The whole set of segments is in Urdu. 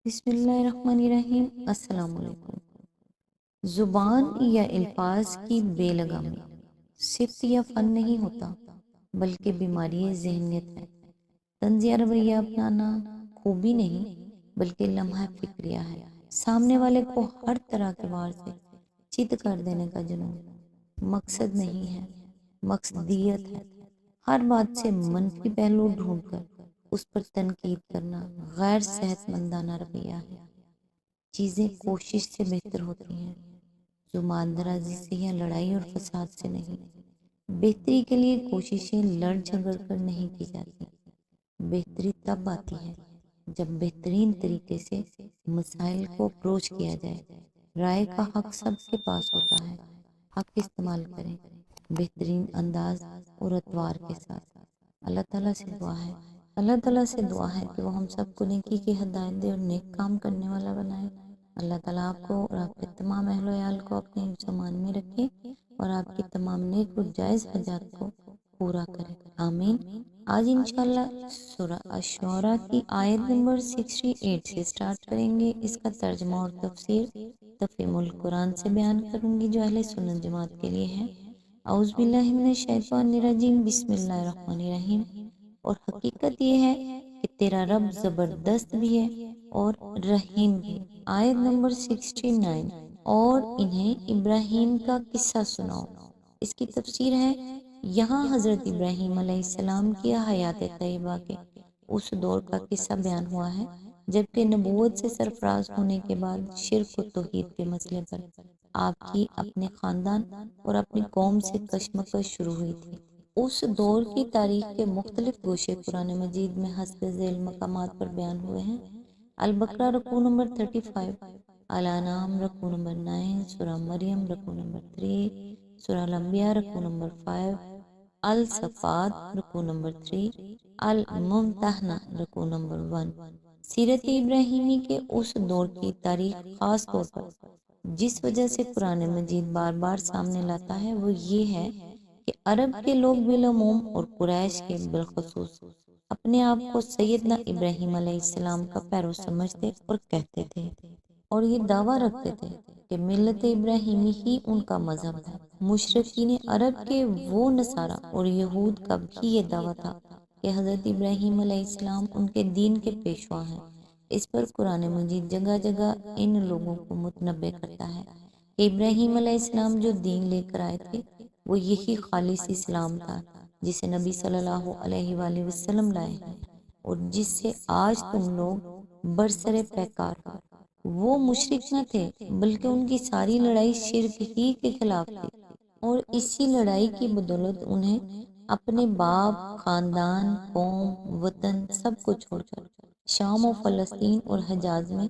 بسم اللہ الرحمن الرحیم۔ السلام علیکم۔ زبان یا الفاظ کی بے لگامی صفت یا فن نہیں ہوتا، بلکہ بیماری ذہنیت ہے۔ طنز یا رویہ اپنانا خوبی نہیں، بلکہ لمحہ فکریہ ہے۔ سامنے والے کو ہر طرح کے وار سے چت کر دینے کا جنون مقصد نہیں ہے، مقصدیت ہے۔ ہر بات سے منفی پہلو ڈھونڈ کر اس پر تنقید کرنا غیر صحت مندانہ رویہ ہے۔ چیزیں کوشش سے بہتر ہوتی ہیں، زبان درازی سے یا لڑائی اور فساد سے نہیں۔ بہتری کے لیے کوششیں لڑ جھگڑ کر نہیں کی جاتی۔ بہتری تب آتی ہے جب بہترین طریقے سے مسائل کو اپروچ کیا جائے۔ رائے کا حق سب کے پاس ہوتا ہے، حق استعمال کریں بہترین انداز اور اتوار کے ساتھ۔ اللہ تعالیٰ سے دعا ہے کہ وہ ہم سب کو نیکی کی ہدایت دے اور نیک کام کرنے والا بنائے۔ اللہ تعالیٰ آپ کو اور آپ کے تمام اہل و عیال کو اپنے زمان میں رکھے اور آپ کی تمام نیک اور جائز حاجات کو پورا کرے، آمین۔ آج انشاءاللہ سورہ الشعراء کی آیت نمبر 68 سے سٹارٹ کریں گے۔ اس کا ترجمہ اور تفسیر تفہیم القرآن سے بیان کروں گی جو اہل سنت جماعت کے لیے ہے۔ اعوذ باللہ من الشیطان الرجیم، بسم اللہ الرحمن الرحیم۔ اور حقیقت یہ ہے کہ تیرا رب زبردست بھی ہے اور رحیم بھی۔ آیت نمبر 69۔ اور انہیں ابراہیم کا قصہ سناؤ۔ اس کی تفسیر ہے، یہاں حضرت ابراہیم علیہ السلام کی حیات طیبہ کے اس دور کا قصہ بیان ہوا ہے جبکہ نبوت سے سرفراز ہونے کے بعد شرک و توحید کے مسئلے پر آپ کی اپنے خاندان اور اپنی قوم سے کشمکش شروع ہوئی تھی۔ اس دور کی تاریخ کے مختلف گوشے قرآن مجید میں حسب ذیل مقامات پر بیان ہوئے ہیں۔ البقرہ رکوع نمبر 35، الانعام رکوع نمبر 9، سورہ مریم رکوع نمبر 3، سورہ الانبیاء رکوع نمبر 5، الصفات رکوع نمبر 3، الممتحنہ رکوع نمبر 1۔ سیرت ابراہیمی کے اس دور کی تاریخ خاص طور پر جس وجہ سے قرآن مجید بار بار سامنے لاتا ہے وہ یہ ہے کہ عرب کے لوگ بالعموم اور قریش کے بالخصوص اپنے آپ کو سیدنا ابراہیم علیہ السلام کا پیرو سمجھتے اور کہتے تھے، اور یہ دعویٰ رکھتے تھے کہ ملت ابراہیمی ہی ان کا مذہب ہے۔ مشرکین عرب کے وہ نصارہ اور یہود کا بھی یہ دعویٰ تھا کہ حضرت ابراہیم علیہ السلام ان کے دین کے پیشوا ہیں۔ اس پر قرآن مجید جگہ جگہ ان لوگوں کو متنبع کرتا ہے کہ ابراہیم علیہ السلام جو دین لے کر آئے تھے وہ یہی خالص اسلام تھا جسے نبی صلی اللہ علیہ وآلہ وسلم لائے ہیں اور جس سے آج تم لوگ برسر پیکار ہو۔ وہ مشرک نہ تھے بلکہ ان کی ساری لڑائی شرک ہی کے خلاف تھی، اور اسی لڑائی کی بدولت انہیں اپنے باپ، خاندان، قوم، وطن سب کو چھوڑ کر شام و فلسطین اور حجاز میں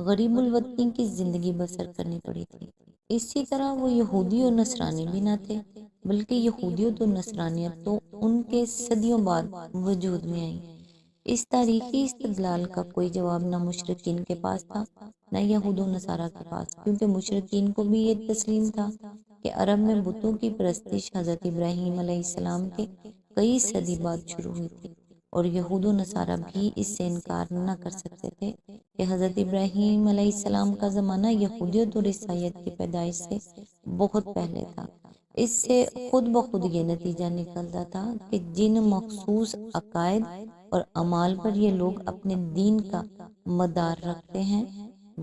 غریب الوطنی کی زندگی بسر کرنی پڑی تھی۔ اسی طرح وہ یہودی اور نصرانی بھی نہ تھے بلکہ یہودیت اور نصرانیت تو ان کے صدیوں بعد وجود میں آئی۔ اس تاریخی استدلال کا کوئی جواب نہ مشرکین کے پاس تھا نہ یہود و نصارہ کے پاس، کیونکہ مشرکین کو بھی یہ تسلیم تھا کہ عرب میں بتوں کی پرستش حضرت ابراہیم علیہ السلام کے کئی صدی بعد شروع ہوئی تھی، اور یہود و نصارہ بھی اس سے انکار نہ کر سکتے تھے کہ حضرت ابراہیم علیہ السلام کا زمانہ یہودیت اور عیسائیت کی پیدائش سے بہت پہلے تھا۔ اس سے خود بخود یہ نتیجہ نکلتا تھا کہ جن مخصوص عقائد اور اعمال پر یہ لوگ اپنے دین کا مدار رکھتے ہیں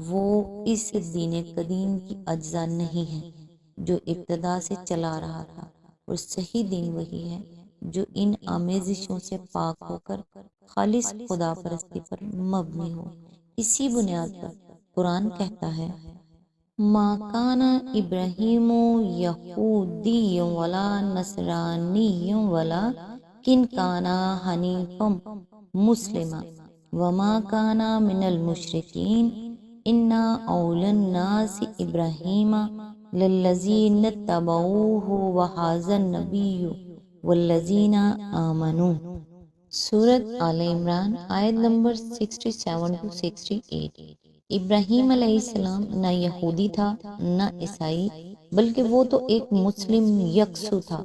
وہ اس دین قدیم کی اجزاء نہیں ہیں جو ابتدا سے چلا رہا تھا، اور صحیح دین وہی ہے جو ان آمیزشوں سے پاک ہو کر خالص خدا پرستی پر مبنی ہو۔ اسی بنیاد پر قرآن کہتا ہے، ما کان ابراہیم یہودی ولا نصرانی ولیکن کان حنیفا مسلما وما کان من المشرکین ان اولی الناس ابراہیم للذین اتبعوہ وہذا النبی والذین آمنوا۔ سورۃ آل عمران آیت نمبر 67 to 68۔ ابراہیم علیہ السلام نہ یہودی تھا نہ عیسائی بلکہ وہ تو ایک مسلم یکسو تھا،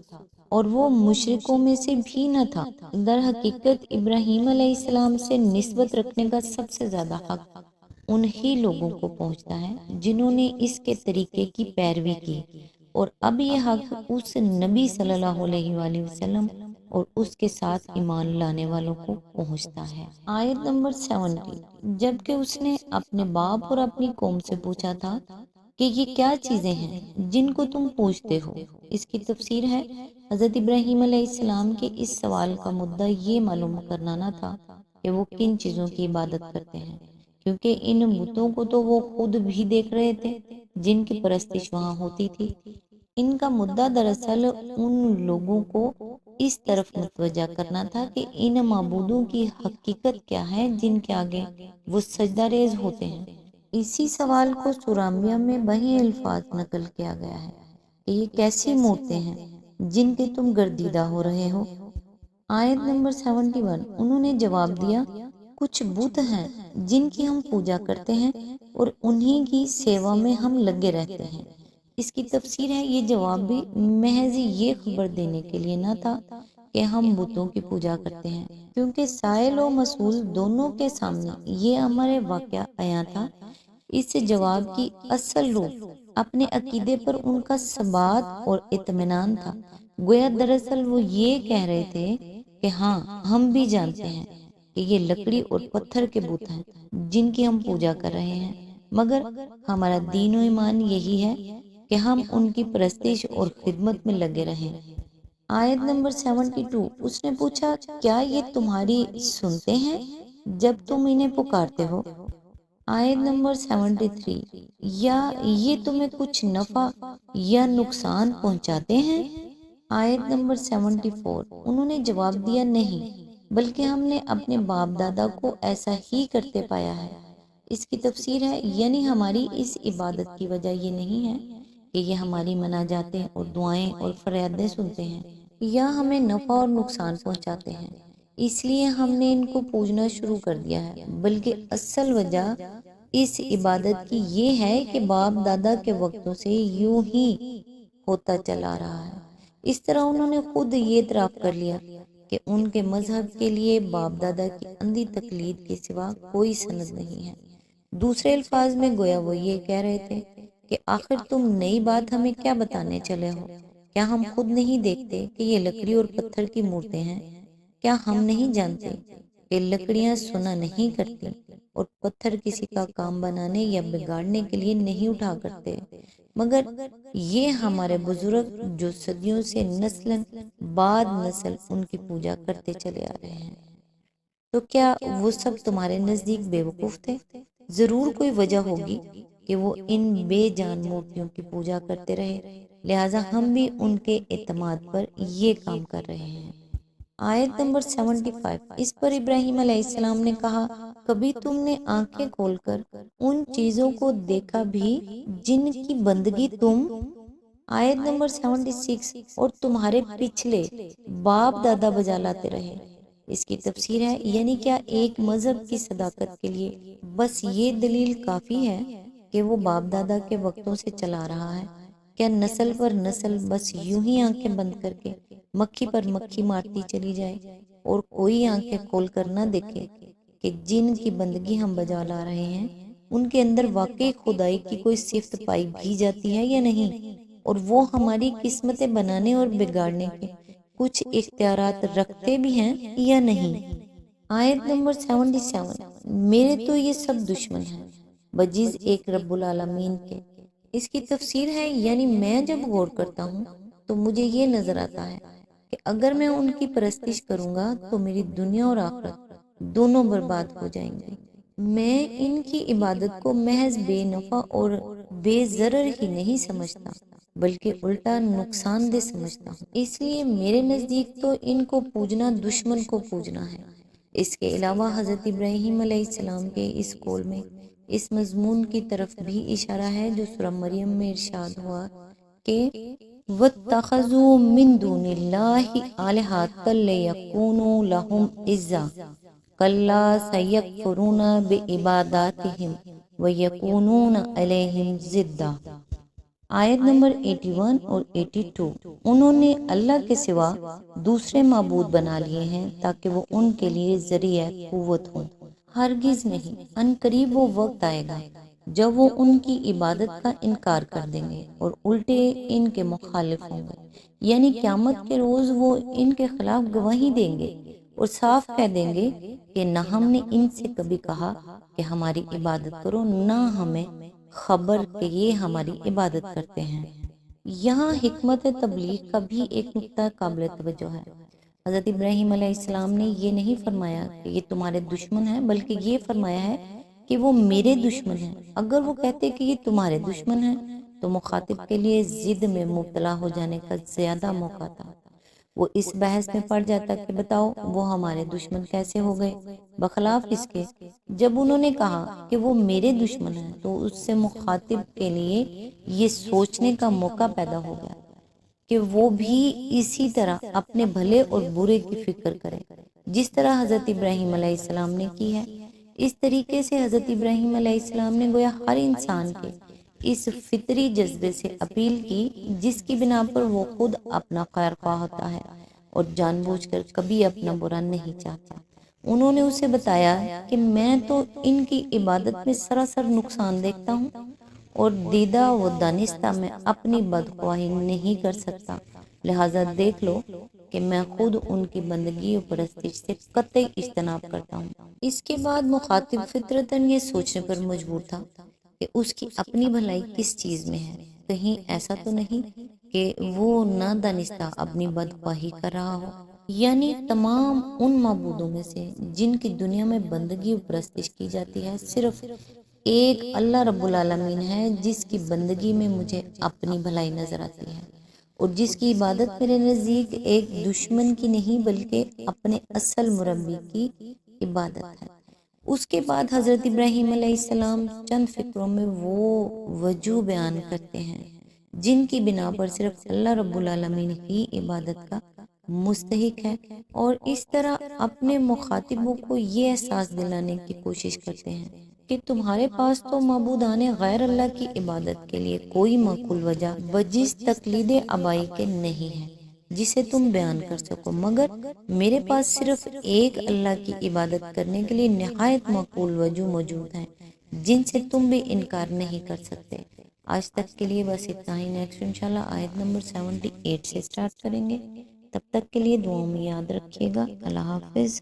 اور وہ مشرکوں میں سے بھی نہ تھا۔ در حقیقت ابراہیم علیہ السلام سے نسبت رکھنے کا سب سے زیادہ حق انہی لوگوں کو پہنچتا ہے جنہوں نے اس کے طریقے کی پیروی کی، اور اب یہ حق اس نبی صلی اللہ علیہ وآلہ وسلم اور اس کے ساتھ ایمان لانے والوں کو پہنچتا ہے۔ آیت نمبر 70، جبکہ اس نے اپنے باپ اور اپنی قوم سے پوچھا تھا کہ یہ کیا چیزیں ہیں جن کو تم پوچھتے ہو۔ اس کی تفسیر ہے، حضرت ابراہیم علیہ السلام کے اس سوال کا مدعا یہ معلوم کرنا نہ تھا کہ وہ کن چیزوں کی عبادت کرتے ہیں، کیونکہ ان بتوں کو تو وہ خود بھی دیکھ رہے تھے جن کی پرستش وہاں ہوتی تھی۔ ان کا مدعا دراصل ان لوگوں کو اس طرف متوجہ کرنا تھا کہ ان معبودوں کی حقیقت کیا ہے جن کے آگے وہ سجدہ ریز ہوتے ہیں۔ اسی سوال کو سورہ انبیاء میں وہی الفاظ نقل کیا گیا ہے کہ یہ کیسی مورتیں ہیں جن کے تم گردیدہ ہو رہے ہو۔ آیت نمبر 71، انہوں نے جواب دیا، کچھ بت ہیں جن کی ہم پوجا کرتے ہیں اور انہی کی سیوا میں ہم لگے رہتے ہیں۔ اس کی تفسیر ہے، یہ جواب بھی محض یہ خبر دینے کے لیے نہ تھا کہ ہم بتوں کی پوجا کرتے ہیں، کیونکہ سائل و مسئول دونوں کے سامنے یہ ہمارے واقعہ عیاں تھا۔ اس جواب کی اصل روح اپنے عقیدے پر ان کا ثبات اور اطمینان تھا۔ گویا دراصل وہ یہ کہہ رہے تھے کہ ہاں، ہم بھی جانتے ہیں کہ یہ لکڑی اور پتھر کے بت ہیں جن کی ہم پوجا کر رہے ہیں، مگر ہمارا دین و ایمان یہی ہے کہ ہم ان کی پرستش اور خدمت میں لگے رہیں۔ آیت نمبر 72، اس نے پوچھا، کیا یہ تمہاری سنتے ہیں جب تم انہیں پکارتے ہو؟ آیت نمبر 73، یا یہ تمہیں کچھ نفع یا نقصان پہنچاتے ہیں؟ آیت نمبر 74، انہوں نے جواب دیا، نہیں، بلکہ ہم نے اپنے باپ دادا کو ایسا ہی کرتے پایا ہے۔ اس کی تفسیر ہے، یعنی ہماری اس عبادت کی وجہ یہ نہیں ہے کہ یہ ہماری مناجاتیں اور دعائیں اور فریادیں سنتے ہیں یا ہمیں نفع اور نقصان پہنچاتے ہیں اس لیے ہم نے ان کو پوجنا شروع کر دیا ہے، بلکہ اصل وجہ اس عبادت کی یہ ہے کہ باپ دادا کے وقتوں سے یوں ہی ہوتا چلا رہا ہے۔ اس طرح انہوں نے خود یہ اعتراف کر لیا کہ ان کے مذہب کے لیے باپ دادا کی اندھی تقلید کے سوا کوئی سند نہیں ہے۔ دوسرے الفاظ میں گویا وہ یہ کہہ رہے تھے کہ آخر تم نئی بات ہمیں کیا بتانے چلے ہو؟ کیا ہم خود نہیں دیکھتے کہ یہ لکڑی اور پتھر کی مورتیں ہیں؟ کیا ہم نہیں جانتے کہ لکڑیاں سنا نہیں کرتی اور پتھر کسی کا کام بنانے یا بگاڑنے کے لیے نہیں اٹھا کرتے، مگر یہ ہمارے بزرگ جو صدیوں سے نسل بعد نسل ان کی پوجا کرتے چلے آ رہے ہیں؟ تو کیا وہ سب تمہارے نزدیک بے وقوف تھے؟ ضرور کوئی وجہ ہوگی کہ وہ ان بے جان مورتیوں کی پوجا کرتے رہے، لہٰذا ہم بھی ان کے اعتماد پر یہ کام کر رہے ہیں۔ آیت نمبر 75، اس پر ابراہیم علیہ السلام نے کہا، کبھی تم نے آنکھیں کھول کر ان چیزوں کو دیکھا بھی جن کی بندگی تم، آیت نمبر 76، اور تمہارے پچھلے باپ دادا بجا لاتے رہے؟ اس کی تفسیر ہے، یعنی کیا ایک مذہب کی صداقت کے لیے بس یہ دلیل کافی ہے کہ وہ باپ دادا کے وقتوں سے چلا رہا ہے؟ کیا نسل پر نسل بس یوں ہی آنکھیں بند کر کے مکھی پر مکھی مارتی چلی جائے اور کوئی آنکھیں کھول کر نہ دیکھے کہ جن کی بندگی ہم بجا لا رہے ہیں ان کے اندر واقعی خدائی کی کوئی صفت پائی بھی جاتی ہے یا نہیں، اور وہ ہماری قسمتیں بنانے اور بگاڑنے کے کچھ اختیارات رکھتے بھی ہیں یا نہیں؟ آیت نمبر 77، میرے تو یہ سب دشمن ہیں بجز ایک رب العالمین کے۔ اس کی تفسیر ہے، یعنی میں جب غور کرتا ہوں تو مجھے یہ نظر آتا ہے کہ اگر میں ان کی پرستش کروں گا تو میری دنیا اور آخرت دونوں برباد ہو جائیں گی۔ میں ان کی عبادت کو محض بے نفع اور بے ضرر ہی نہیں سمجھتا بلکہ الٹا نقصان دہ سمجھتا ہوں، اس لیے میرے نزدیک تو ان کو پوجنا دشمن کو پوجنا ہے۔ اس کے علاوہ حضرت ابراہیم علیہ السلام کے اس قول میں اس مضمون کی طرف بھی اشارہ ہے جو سورہ مریم میں ارشاد ہوا کہ وَاتَّخَذُوا مِن دُونِ اللَّهِ آلِهَةً لِيَكُونُوا لَهُمْ عِزًّا كَلَّا سَيَكْفُرُونَ بِعِبَادَاتِهِمْ وَيَكُونُونَ عَلَيْهِمْ ضِدًّا۔ آیت نمبر 81 اور 82، انہوں نے اللہ کے سوا دوسرے معبود بنا لیے ہیں تاکہ وہ ان کے لیے ذریعہ قوت ہوں، ہرگز نہیں، ان قریب وہ وقت آئے گا جب وہ ان کی عبادت کا انکار کر دیں گے اور الٹے ان کے مخالف ہوں گے، یعنی قیامت کے روز وہ ان کے خلاف گواہی دیں گے اور صاف کہہ دیں گے کہ نہ ہم نے ان سے کبھی کہا کہ ہماری عبادت کرو، نہ ہمیں خبر کہ یہ ہماری عبادت کرتے ہیں۔ یہاں حکمت تبلیغ کا بھی ایک نقطہ قابل توجہ ہے۔ حضرت ابراہیم علیہ السلام نے یہ نہیں فرمایا کہ یہ تمہارے دشمن ہیں، بلکہ یہ فرمایا ہے کہ وہ میرے دشمن ہیں۔ اگر وہ کہتے کہ یہ تمہارے دشمن ہیں تو مخاطب کے لیے ضد میں مبتلا ہو جانے کا زیادہ موقع تھا۔ وہ اس بحث میں پڑ جاتا کہ بتاؤ وہ ہمارے دشمن کیسے ہو گئے، بخلاف اس کے جب انہوں نے کہا کہ وہ میرے دشمن ہیں تو اس سے مخاطب کے لیے یہ سوچنے کا موقع پیدا ہو گیا کہ وہ بھی اسی طرح اپنے بھلے اور برے کی فکر کرے جس طرح حضرت ابراہیم علیہ السلام نے کی ہے۔ اس طریقے سے حضرت ابراہیم علیہ السلام نے گویا ہر انسان کے اس فطری جذبے سے اپیل کی جس کی بنا پر وہ خود اپنا خیر خواہ ہوتا ہے اور جان بوجھ کر کبھی اپنا برا نہیں چاہتا۔ انہوں نے اسے بتایا کہ میں تو ان کی عبادت میں سراسر نقصان دیکھتا ہوں اور دیدہ و دانستہ میں اپنی بدخواہی نہیں کر سکتا، لہٰذا دیکھ لو کہ میں خود ان کی بندگی و پرستش سے قطعی اجتناب کرتا ہوں۔ اس کے بعد مخاطب فطرتاً یہ سوچنے پر مجبور تھا کہ اس کی اپنی بھلائی کس چیز میں ہے، کہیں ایسا تو نہیں کہ وہ نہ دانستہ اپنی بدخواہی کر رہا ہو، یعنی تمام ان معبودوں میں سے جن کی دنیا میں بندگی و پرستش کی جاتی ہے صرف ایک اللہ رب العالمین ہے جس کی بندگی میں مجھے اپنی بھلائی نظر آتی ہے اور جس کی عبادت میرے نزدیک ایک دشمن کی نہیں بلکہ اپنے اصل مربی کی عبادت ہے۔ اس کے بعد حضرت ابراہیم علیہ السلام چند فکروں میں وہ وجوہ بیان کرتے ہیں جن کی بنا پر صرف اللہ رب العالمین ہی عبادت کا مستحق ہے، اور اس طرح اپنے مخاطبوں کو یہ احساس دلانے کی کوشش کرتے ہیں کہ تمہارے پاس تو معبودان غیر اللہ کی عبادت کے لیے کوئی معقول وجہ بجز تقلید آبائی کے نہیں ہے جسے تم بیان کر سکو، مگر میرے پاس صرف ایک اللہ کی عبادت کرنے کے لیے نہایت معقول وجہ موجود ہیں جن سے تم بھی انکار نہیں کر سکتے۔ آج تک کے لیے بس اتنا ہی، نیکسٹ انشاءاللہ آیت نمبر 78 سے سٹارٹ کریں گے۔ تب تک کے لیے دعاؤں میں یاد رکھیے گا۔ اللہ حافظ۔